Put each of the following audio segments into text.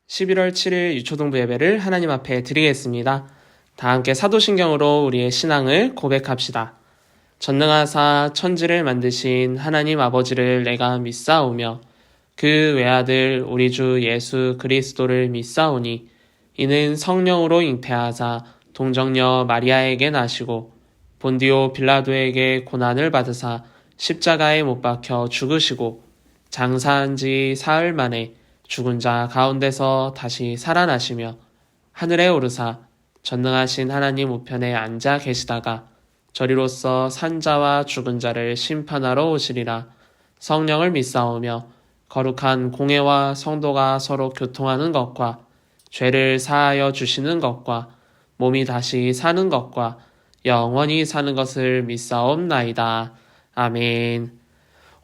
11월 7일 유초동부 예배를 하나님 앞에 드리겠습니다. 다 함께 사도신경으로 우리의 신앙을 고백합시다. 전능하사 천지를 만드신 하나님 아버지를 내가 믿사오며 그 외아들 우리 주 예수 그리스도를 믿사오니 이는 성령으로 잉태하사 동정녀 마리아에게 나시고 본디오 빌라도에게 고난을 받으사 십자가에 못 박혀 죽으시고 장사한 지 사흘 만에 죽은 자 가운데서 다시 살아나시며 하늘에 오르사 전능하신 하나님 우편에 앉아 계시다가 저리로서 산자와 죽은 자를 심판하러 오시리라. 성령을 믿사오며 거룩한 공회와 성도가 서로 교통하는 것과 죄를 사하여 주시는 것과 몸이 다시 사는 것과 영원히 사는 것을 믿사옵나이다. 아멘.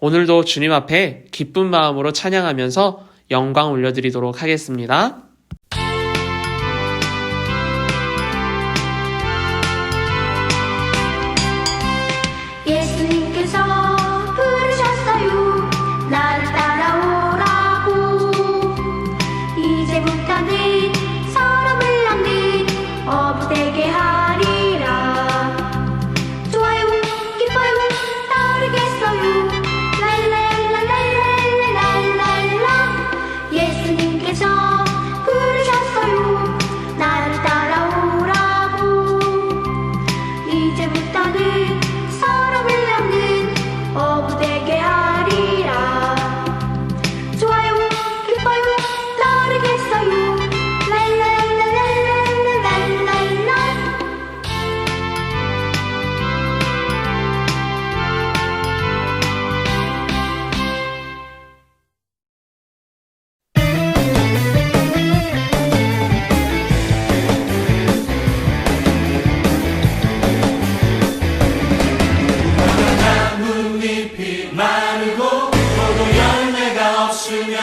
오늘도 주님 앞에 기쁜 마음으로 찬양하면서 영광 올려드리도록 하겠습니다. 예수님께서 부르셨어요. 나를 따라오라고. 이제부터는 사람을 낳는 어부되게 하리라. 좋아요, 기뻐요, 따르겠어요. 랄랄랄랄랄랄랄라. 예수님께서 부르셨어요. 나를 따라오라고. 이제부터는 사람을 낳는 어부되게 하리라. 좋아요, 기뻐요, 따르겠어요. 랄랄랄랄랄랄랄라. 나뭇잎이 마르고 포도 열매가 없으며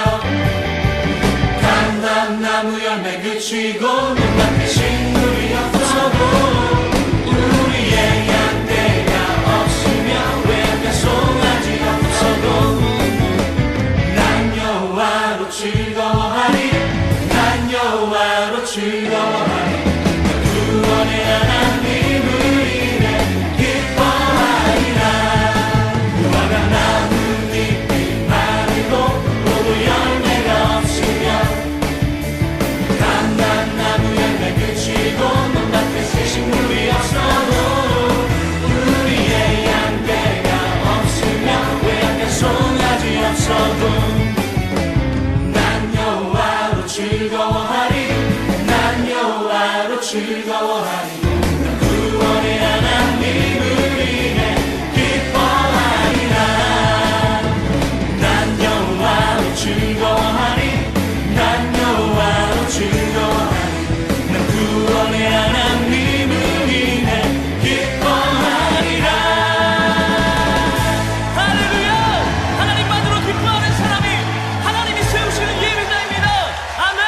감람나무 열매 그치고 눈앞에 식물이 없어도 우리의 양떼가 없으며 외양간 송아지 없어도 난 여호와로 즐거워하리. 난 여호와로 즐거워하리. 구원의 하나님을 인해 기뻐하리라. 무화과 나뭇잎이 마르고 포도 열매가 없으며 감람나무 열매 그치고 눈앞에 식물이 없어도 우리의 양떼가 없으며 외양간 송아지 없어도 난 여호와로 즐거워하리. 난 여호와로 즐거워하리. 구원의 하나님을 인해 기뻐하리라. 난 여호와로 즐거워하리. 난 여호와로 즐거워하리. 난 구원의 하나님을 인해 기뻐하리라. 할렐루야! 하나님만으로 기뻐하는 사람이 하나님이 세우시는 예배자입니다. 아멘!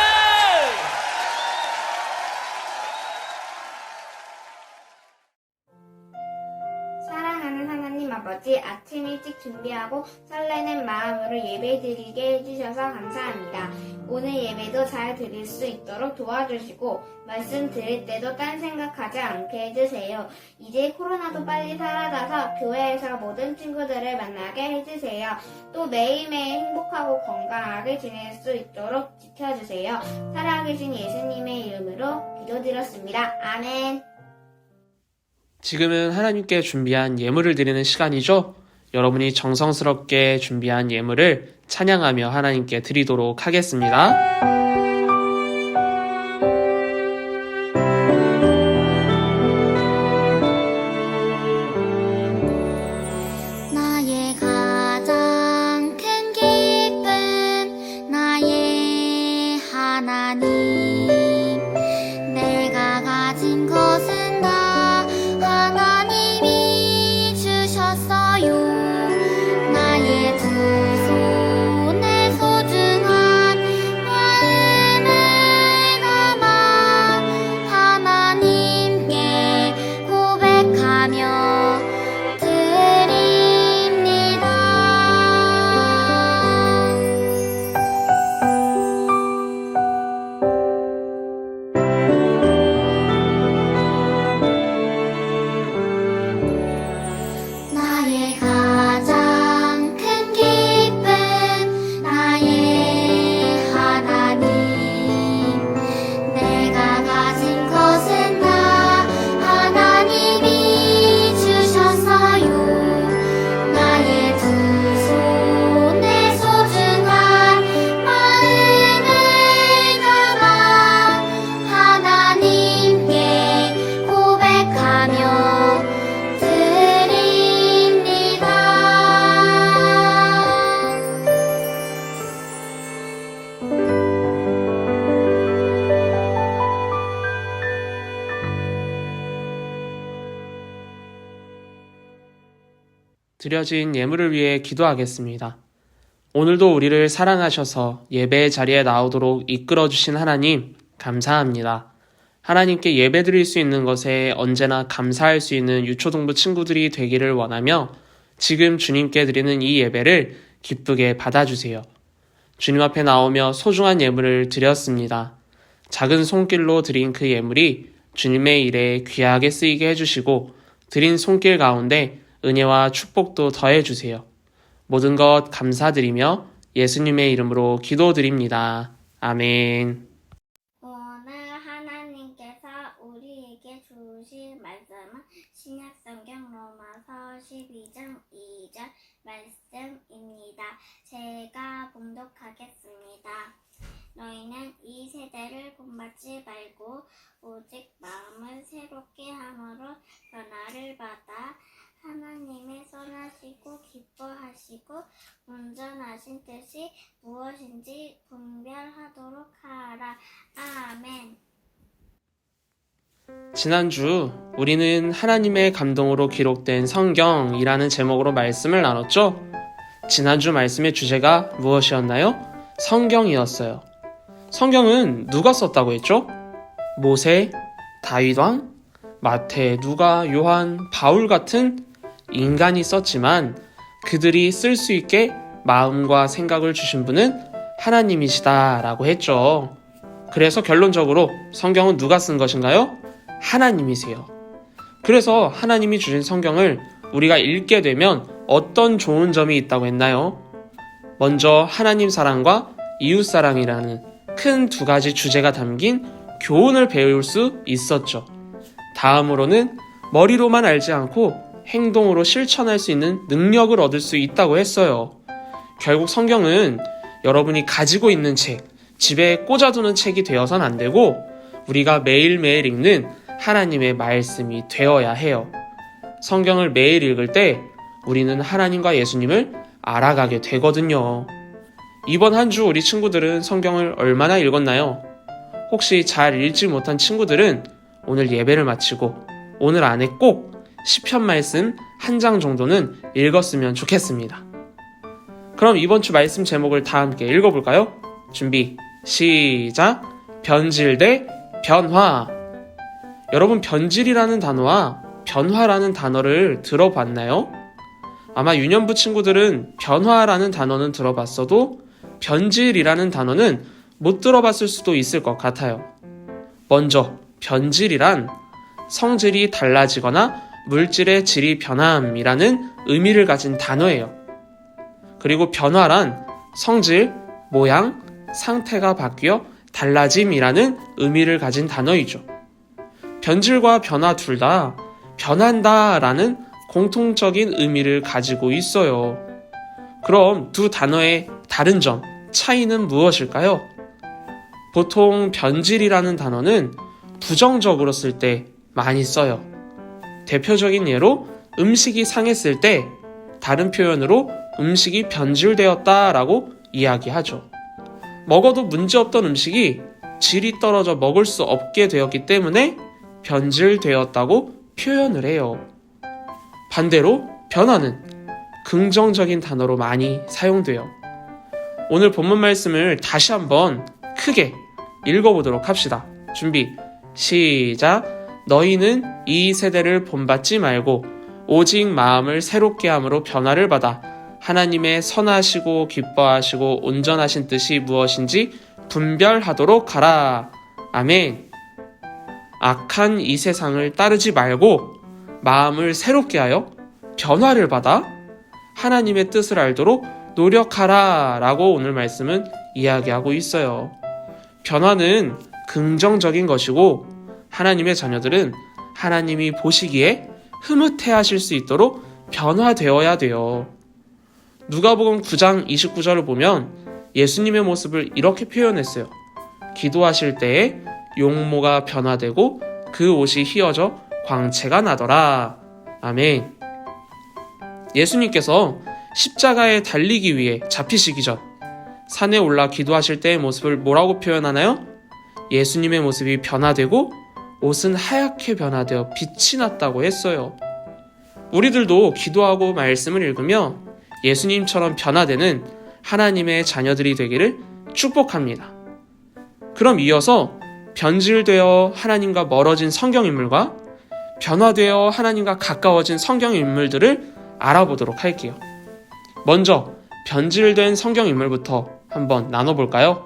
사랑하는 하나님 아버지, 아침 일찍 준비하고 설레는 마음으로 예배드리게 해주셔서 감사합니다. 오늘 예배도 잘 드릴 수 있도록 도와주시고 말씀 드릴 때도 딴 생각하지 않게 해주세요. 이제 코로나도 빨리 사라져서 교회에서 모든 친구들을 만나게 해주세요. 또 매일매일 행복하고 건강하게 지낼 수 있도록 지켜주세요. 살아계신 예수님의 이름으로 기도드렸습니다. 아멘. 지금은 하나님께 준비한 예물을 드리는 시간이죠. 여러분이 정성스럽게 준비한 예물을 찬양하며 하나님께 드리도록 하겠습니다. 나의 가장 큰 기쁨, 나의 하나님. 내가 가진 것은 다 하나님이 주셨어요. 나의 두 손에 소중한 마음을 담아 하나님께 고백하며 드립니다. 드려진 예물을 위해 기도하겠습니다. 오늘도 우리를 사랑하셔서 예배의 자리에 나오도록 이끌어주신 하나님, 감사합니다. 하나님께 예배드릴 수 있는 것에 언제나 감사할 수 있는 유초동부 친구들이 되기를 원하며 지금 주님께 드리는 이 예배를 기쁘게 받아주세요. 주님 앞에 나오며 소중한 예물을 드렸습니다. 작은 손길로 드린 그 예물이 주님의 일에 귀하게 쓰이게 해주시고 드린 손길 가운데 은혜와 축복도 더해주세요. 모든 것 감사드리며 예수님의 이름으로 기도드립니다. 아멘. 오늘 하나님께서 우리에게 주신 말씀은 신약성경 로마서 12장 2절 말씀입니다. 제가 봉독하겠습니다. 너희는 이 세대를 본받지 말고 오직 마음을 새롭게 함으로 변화를 받아 하나님의 선하시고 기뻐하시고 온전하신 뜻이 무엇인지 분별하도록 하라. 아멘. 지난주 우리는 하나님의 감동으로 기록된 성경이라는 제목으로 말씀을 나눴죠? 지난주 말씀의 주제가 무엇이었나요? 성경이었어요. 성경은 누가 썼다고 했죠? 모세, 다윗왕, 마태, 누가, 요한, 바울 같은 인간이 썼지만 그들이 쓸 수 있게 마음과 생각을 주신 분은 하나님이시다라고 했죠. 그래서 결론적으로 성경은 누가 쓴 것인가요? 하나님이세요. 그래서 하나님이 주신 성경을 우리가 읽게 되면 어떤 좋은 점이 있다고 했나요? 먼저 하나님 사랑과 이웃 사랑이라는 큰 두 가지 주제가 담긴 교훈을 배울 수 있었죠. 다음으로는 머리로만 알지 않고 행동으로 실천할 수 있는 능력을 얻을 수 있다고 했어요. 결국 성경은 여러분이 가지고 있는 책, 집에 꽂아두는 책이 되어서는 안 되고 우리가 매일매일 읽는 하나님의 말씀이 되어야 해요. 성경을 매일 읽을 때 우리는 하나님과 예수님을 알아가게 되거든요. 이번 한 주 우리 친구들은 성경을 얼마나 읽었나요? 혹시 잘 읽지 못한 친구들은 오늘 예배를 마치고 오늘 안에 꼭 시편 말씀 한 장 정도는 읽었으면 좋겠습니다. 그럼 이번 주 말씀 제목을 다 함께 읽어볼까요? 준비, 시작! 변질 대 변화. 여러분, 변질이라는 단어와 변화라는 단어를 들어봤나요? 아마 유년부 친구들은 변화라는 단어는 들어봤어도 변질이라는 단어는 못 들어봤을 수도 있을 것 같아요. 먼저 변질이란 성질이 달라지거나 물질의 질이 변함이라는 의미를 가진 단어예요. 그리고 변화란 성질, 모양, 상태가 바뀌어 달라짐이라는 의미를 가진 단어이죠. 변질과 변화 둘 다 변한다라는 공통적인 의미를 가지고 있어요. 그럼 두 단어의 다른 점, 차이는 무엇일까요? 보통 변질이라는 단어는 부정적으로 쓸 때 많이 써요. 대표적인 예로 음식이 상했을 때 다른 표현으로 음식이 변질되었다라고 이야기하죠. 먹어도 문제없던 음식이 질이 떨어져 먹을 수 없게 되었기 때문에 변질되었다고 표현을 해요. 반대로 변화는 긍정적인 단어로 많이 사용돼요. 오늘 본문 말씀을 다시 한번 크게 읽어보도록 합시다. 준비, 시작! 너희는 이 세대를 본받지 말고 오직 마음을 새롭게 함으로 변화를 받아 하나님의 선하시고 기뻐하시고 온전하신 뜻이 무엇인지 분별하도록 하라. 아멘. 악한 이 세상을 따르지 말고 마음을 새롭게 하여 변화를 받아 하나님의 뜻을 알도록 노력하라 라고 오늘 말씀은 이야기하고 있어요. 변화는 긍정적인 것이고 하나님의 자녀들은 하나님이 보시기에 흐뭇해 하실 수 있도록 변화되어야 돼요. 누가복음 9장 29절을 보면 예수님의 모습을 이렇게 표현했어요. 기도하실 때에 용모가 변화되고 그 옷이 휘어져 광채가 나더라. 아멘. 예수님께서 십자가에 달리기 위해 잡히시기 전 산에 올라 기도하실 때의 모습을 뭐라고 표현하나요? 예수님의 모습이 변화되고 옷은 하얗게 변화되어 빛이 났다고 했어요. 우리들도 기도하고 말씀을 읽으며 예수님처럼 변화되는 하나님의 자녀들이 되기를 축복합니다. 그럼 이어서 변질되어 하나님과 멀어진 성경인물과 변화되어 하나님과 가까워진 성경인물들을 알아보도록 할게요. 먼저 변질된 성경인물부터 한번 나눠볼까요?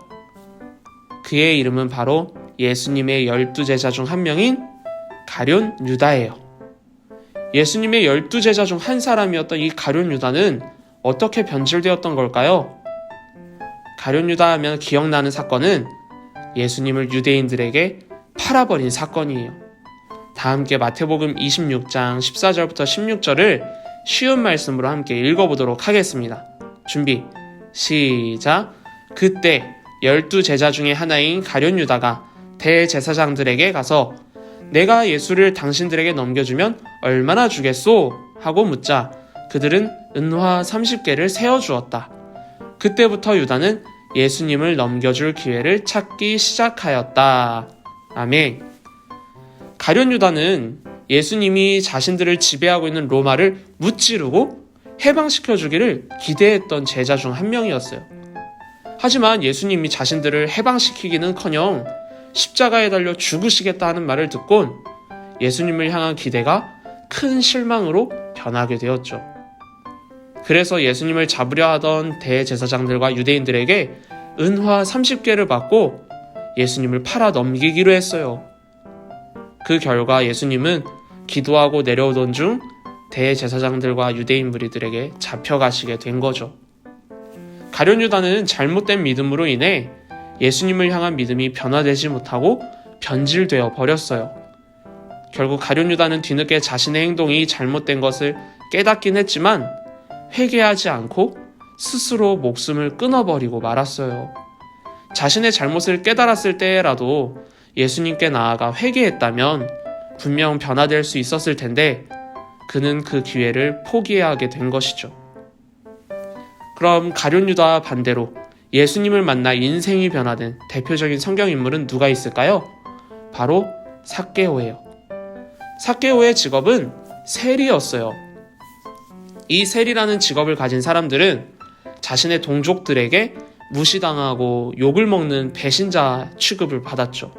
그의 이름은 바로 예수님의 12제자 중 한 명인 가룟 유다예요. 예수님의 12제자 중 한 사람이었던 이 가룟 유다는 어떻게 변질되었던 걸까요? 가룟 유다 하면 기억나는 사건은 예수님을 유대인들에게 팔아버린 사건이에요. 다 함께 마태복음 26장 14절부터 16절을 쉬운 말씀으로 함께 읽어보도록 하겠습니다. 준비, 시작. 그때 12제자 중에 하나인 가룟 유다가 대제사장들에게 가서 내가 예수를 당신들에게 넘겨주면 얼마나 주겠소? 하고 묻자 그들은 은화 30개를 세어주었다. 그때부터 유다는 예수님을 넘겨줄 기회를 찾기 시작하였다. 아멘. 가룟 유다는 예수님이 자신들을 지배하고 있는 로마를 무찌르고 해방시켜주기를 기대했던 제자 중 한 명이었어요. 하지만 예수님이 자신들을 해방시키기는커녕 십자가에 달려 죽으시겠다 하는 말을 듣곤 예수님을 향한 기대가 큰 실망으로 변하게 되었죠. 그래서 예수님을 잡으려 하던 대제사장들과 유대인들에게 은화 30개를 받고 예수님을 팔아 넘기기로 했어요. 그 결과 예수님은 기도하고 내려오던 중 대제사장들과 유대인 무리들에게 잡혀가시게 된 거죠. 가룟 유다는 잘못된 믿음으로 인해 예수님을 향한 믿음이 변화되지 못하고 변질되어 버렸어요. 결국 가룟 유다는 뒤늦게 자신의 행동이 잘못된 것을 깨닫긴 했지만 회개하지 않고 스스로 목숨을 끊어버리고 말았어요. 자신의 잘못을 깨달았을 때라도 예수님께 나아가 회개했다면 분명 변화될 수 있었을 텐데 그는 그 기회를 포기하게 된 것이죠. 그럼 가룟 유다와 반대로 예수님을 만나 인생이 변화된 대표적인 성경인물은 누가 있을까요? 바로 삭개오예요. 삭개오의 직업은 세리였어요. 이 세리라는 직업을 가진 사람들은 자신의 동족들에게 무시당하고 욕을 먹는 배신자 취급을 받았죠.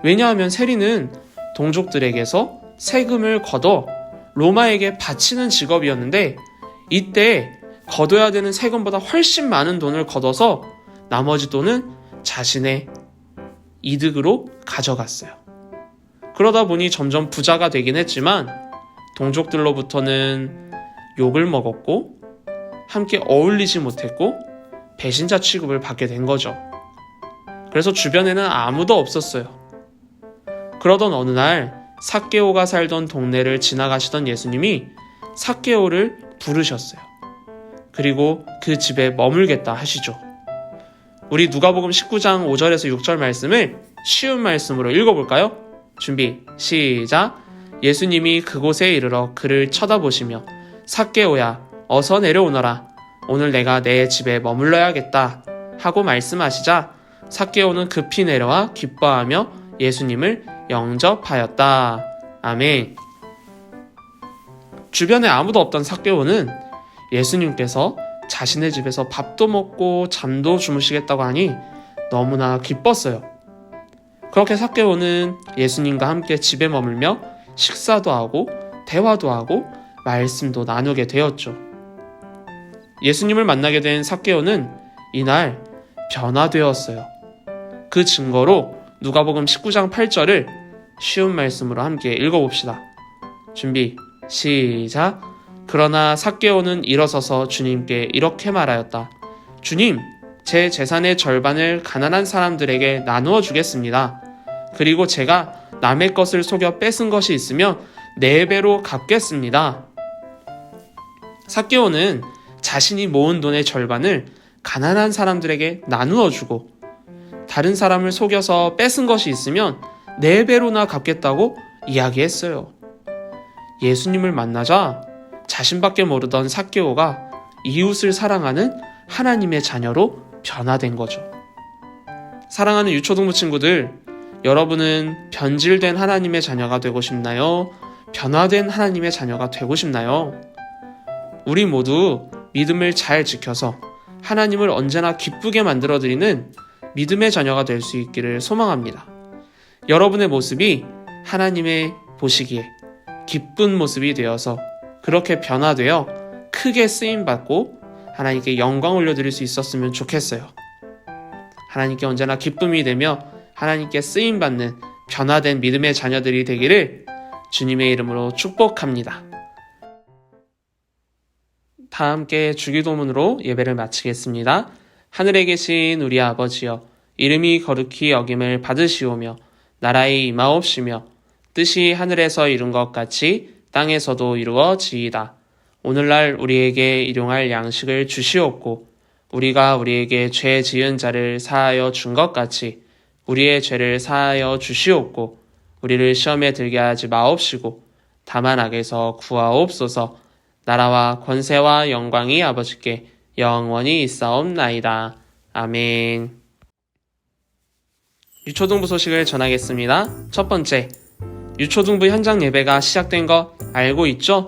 왜냐하면 세리는 동족들에게서 세금을 걷어 로마에게 바치는 직업이었는데 이때 거둬야 되는 세금보다 훨씬 많은 돈을 걷어서 나머지 돈은 자신의 이득으로 가져갔어요. 그러다 보니 점점 부자가 되긴 했지만 동족들로부터는 욕을 먹었고 함께 어울리지 못했고 배신자 취급을 받게 된 거죠. 그래서 주변에는 아무도 없었어요. 그러던 어느 날 삭개오가 살던 동네를 지나가시던 예수님이 삭개오를 부르셨어요. 그리고 그 집에 머물겠다 하시죠. 우리 누가복음 19장 5절에서 6절 말씀을 쉬운 말씀으로 읽어볼까요? 준비, 시작. 예수님이 그곳에 이르러 그를 쳐다보시며 삭개오야 어서 내려오너라. 오늘 내가 내 집에 머물러야겠다 하고 말씀하시자 삭개오는 급히 내려와 기뻐하며 예수님을 영접하였다. 아멘. 주변에 아무도 없던 삭개오는 예수님께서 자신의 집에서 밥도 먹고 잠도 주무시겠다고 하니 너무나 기뻤어요. 그렇게 삭개오는 예수님과 함께 집에 머물며 식사도 하고 대화도 하고 말씀도 나누게 되었죠. 예수님을 만나게 된 삭개오는 이날 변화되었어요. 그 증거로 누가복음 19장 8절을 쉬운 말씀으로 함께 읽어봅시다. 준비, 시작. 그러나 삭개오는 일어서서 주님께 이렇게 말하였다. 주님, 제 재산의 절반을 가난한 사람들에게 나누어 주겠습니다. 그리고 제가 남의 것을 속여 뺏은 것이 있으면 4배로 갚겠습니다. 삭개오는 자신이 모은 돈의 절반을 가난한 사람들에게 나누어 주고 다른 사람을 속여서 뺏은 것이 있으면 4배로나 갚겠다고 이야기했어요. 예수님을 만나자 자신밖에 모르던 삭개오가 이웃을 사랑하는 하나님의 자녀로 변화된 거죠. 사랑하는 유초동부 친구들, 여러분은 변질된 하나님의 자녀가 되고 싶나요? 변화된 하나님의 자녀가 되고 싶나요? 우리 모두 믿음을 잘 지켜서 하나님을 언제나 기쁘게 만들어드리는 믿음의 자녀가 될 수 있기를 소망합니다. 여러분의 모습이 하나님의 보시기에 기쁜 모습이 되어서 그렇게 변화되어 크게 쓰임받고 하나님께 영광 올려드릴 수 있었으면 좋겠어요. 하나님께 언제나 기쁨이 되며 하나님께 쓰임받는 변화된 믿음의 자녀들이 되기를 주님의 이름으로 축복합니다. 다 함께 주기도문으로 예배를 마치겠습니다. 하늘에 계신 우리 아버지여, 이름이 거룩히 여김을 받으시오며 나라의 임하옵시며 뜻이 하늘에서 이룬 것 같이 땅에서도 이루어지이다. 오늘날 우리에게 일용할 양식을 주시옵고 우리가 우리에게 죄 지은 자를 사하여 준 것 같이 우리의 죄를 사하여 주시옵고 우리를 시험에 들게 하지 마옵시고 다만 악에서 구하옵소서. 나라와 권세와 영광이 아버지께 영원히 있사옵나이다. 아멘. 유초등부 소식을 전하겠습니다. 첫 번째, 유초등부 현장 예배가 시작된 거 알고 있죠?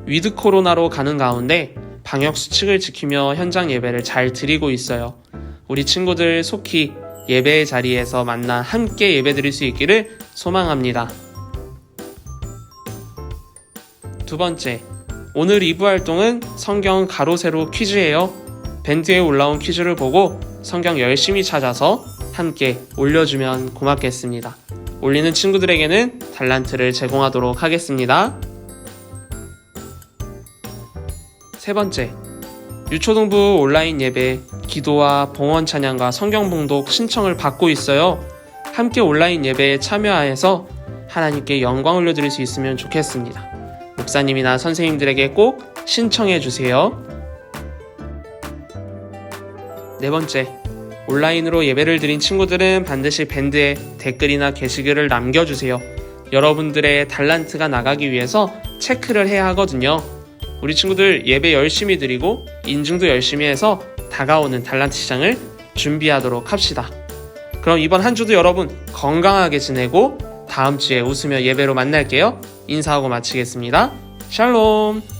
위드 코로나로 가는 가운데 방역 수칙을 지키며 현장 예배를 잘 드리고 있어요. 우리 친구들 속히 예배의 자리에서 만나 함께 예배 드릴 수 있기를 소망합니다. 두 번째, 오늘 2부 활동은 성경 가로 세로 퀴즈예요. 밴드에 올라온 퀴즈를 보고 성경 열심히 찾아서 함께 올려주면 고맙겠습니다. 올리는 친구들에게는 달란트를 제공하도록 하겠습니다. 세 번째, 유초등부 온라인 예배, 기도와 봉헌 찬양과 성경 봉독 신청을 받고 있어요. 함께 온라인 예배에 참여해서 하나님께 영광 올려드릴 수 있으면 좋겠습니다. 목사님이나 선생님들에게 꼭 신청해 주세요. 네 번째, 온라인으로 예배를 드린 친구들은 반드시 밴드에 댓글이나 게시글을 남겨주세요. 여러분들의 달란트가 나가기 위해서 체크를 해야 하거든요. 우리 친구들 예배 열심히 드리고 인증도 열심히 해서 다가오는 달란트 시장을 준비하도록 합시다. 그럼 이번 한 주도 여러분 건강하게 지내고 다음 주에 웃으며 예배로 만날게요. 인사하고 마치겠습니다. 샬롬.